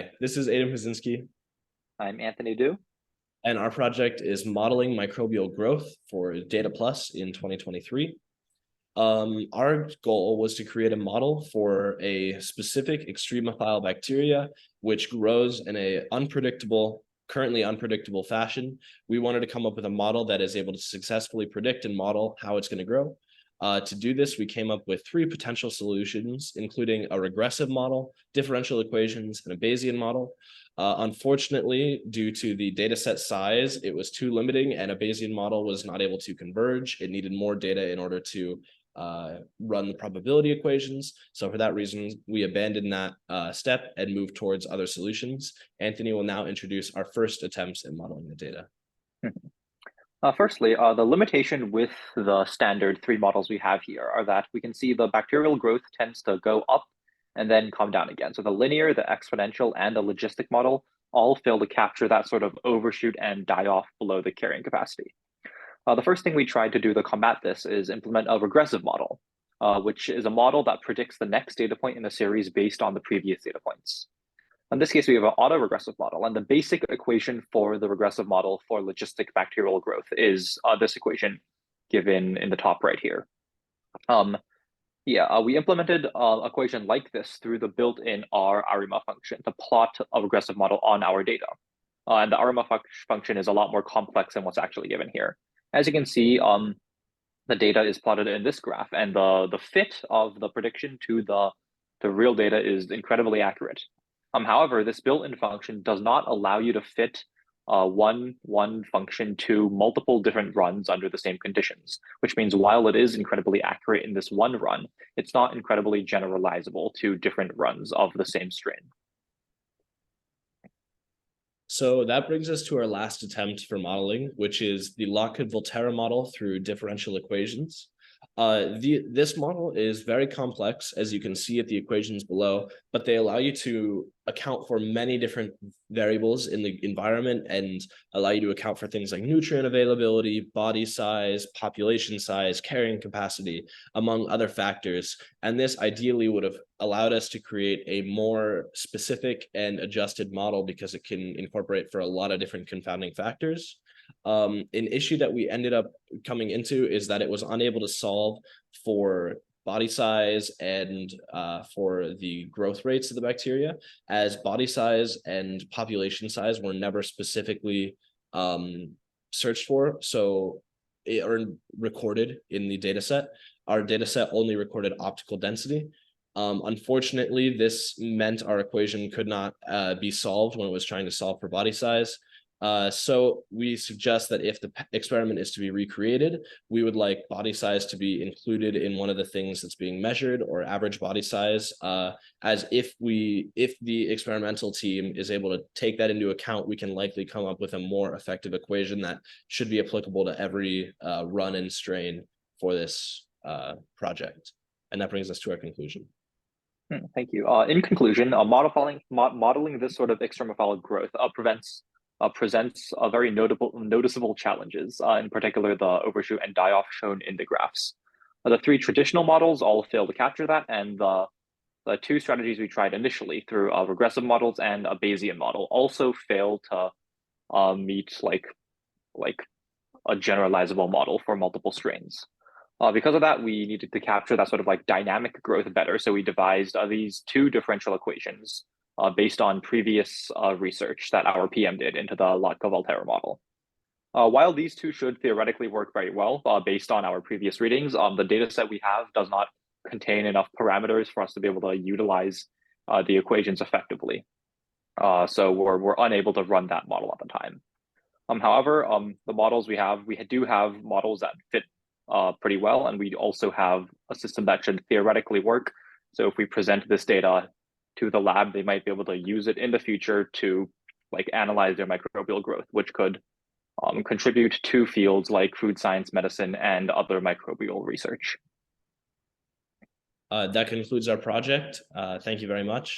Hi, this is Adam Hazinski, I'm Anthony Du. and our project is modeling microbial growth for Data Plus in 2023. Our goal was to create a model for a specific extremophile bacteria, which grows in a currently unpredictable fashion. We wanted to come up with a model that is able to successfully predict and model how it's going to grow. To do this, we came up with three potential solutions, including a regressive model, differential equations, and a Bayesian model. Unfortunately, due to the data set size, it was too limiting and a Bayesian model was not able to converge. It needed more data in order to run the probability equations. So for that reason, we abandoned that step and moved towards other solutions. Anthony will now introduce our first attempts at modeling the data. Firstly, the limitation with the standard three models we have here are that we can see the bacterial growth tends to go up and then come down again. So the linear, the exponential, and the logistic model all fail to capture that sort of overshoot and die off below the carrying capacity. The first thing we tried to do to combat this is implement a regressive model, which is a model that predicts the next data point in the series based on the previous data points. In this case, we have an autoregressive model, and the basic equation for the regressive model for logistic bacterial growth is this equation given in the top right here. We implemented an equation like this through the built-in R-ARIMA function to plot a regressive model on our data. And the ARIMA function is a lot more complex than what's actually given here. As you can see, the data is plotted in this graph, and the fit of the prediction to the real data is incredibly accurate. However, this built-in function does not allow you to fit one function to multiple different runs under the same conditions, which means while it is incredibly accurate in this one run, it's not incredibly generalizable to different runs of the same strain. So that brings us to our last attempt for modeling, which is the Lockwood-Volterra model through differential equations. This model is very complex, as you can see at the equations below, but they allow you to account for many different variables in the environment and allow you to account for things like nutrient availability, body size, population size, carrying capacity, among other factors. And this ideally would have allowed us to create a more specific and adjusted model because it can incorporate for a lot of different confounding factors. An issue that we ended up coming into is that it was unable to solve for body size and for the growth rates of the bacteria, as body size and population size were never specifically searched for, or recorded in the data set. Our data set only recorded optical density. Unfortunately, this meant our equation could not be solved when it was trying to solve for body size. So we suggest that if the experiment is to be recreated, we would like body size to be included in one of the things that's being measured, or average body size, as if the experimental team is able to take that into account, we can likely come up with a more effective equation that should be applicable to every run and strain for this project. And that brings us to our conclusion. Thank you. In conclusion, modeling this sort of extremophilic growth presents a very noticeable challenges, in particular the overshoot and die-off shown in the graphs. The three traditional models all fail to capture that, and the two strategies we tried initially through regressive models and a Bayesian model also fail to meet like a generalizable model for multiple strains. Because of that, we needed to capture that sort of like dynamic growth better. So we devised these two differential equations based on previous research that our PM did into the Lockwood-Volterra model. While these two should theoretically work very well based on our previous readings, the data set we have does not contain enough parameters for us to be able to utilize the equations effectively. So we're unable to run that model at the time. However, the models we do have models that fit pretty well, and we also have a system that should theoretically work. So if we present this data to the lab, they might be able to use it in the future to analyze their microbial growth, which could contribute to fields like food science, medicine, and other microbial research. That concludes our project. Thank you very much.